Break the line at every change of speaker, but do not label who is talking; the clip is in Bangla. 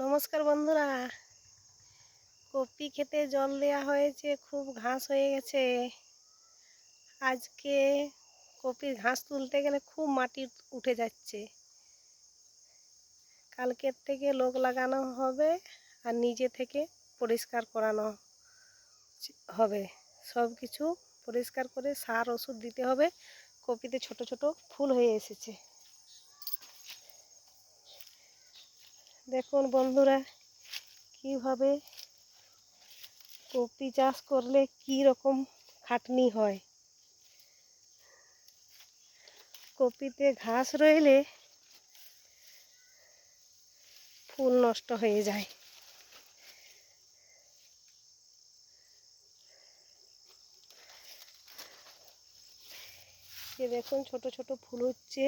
নমস্কার বন্ধুরা, কপি খেতে জল দেওয়া হয়েছে, খুব ঘাস হয়ে গেছে। আজকে কপির ঘাস তুলতে গেলে খুব মাটি উঠে যাচ্ছে। কালকের থেকে লোক লাগানো হবে আর নিজে থেকে পরিষ্কার করানো হবে। সব কিছু পরিষ্কার করে সার ওষুধ দিতে হবে। কপিতে ছোট ছোট ফুল হয়ে এসেছে। দেখুন বন্ধুরা, কিভাবে কপি চাষ করলে কি রকম খাটনি হয়। কপিতে ঘাস রইলে ফুল নষ্ট হয়ে যায়। দেখুন ছোট ছোট ফুল হচ্ছে।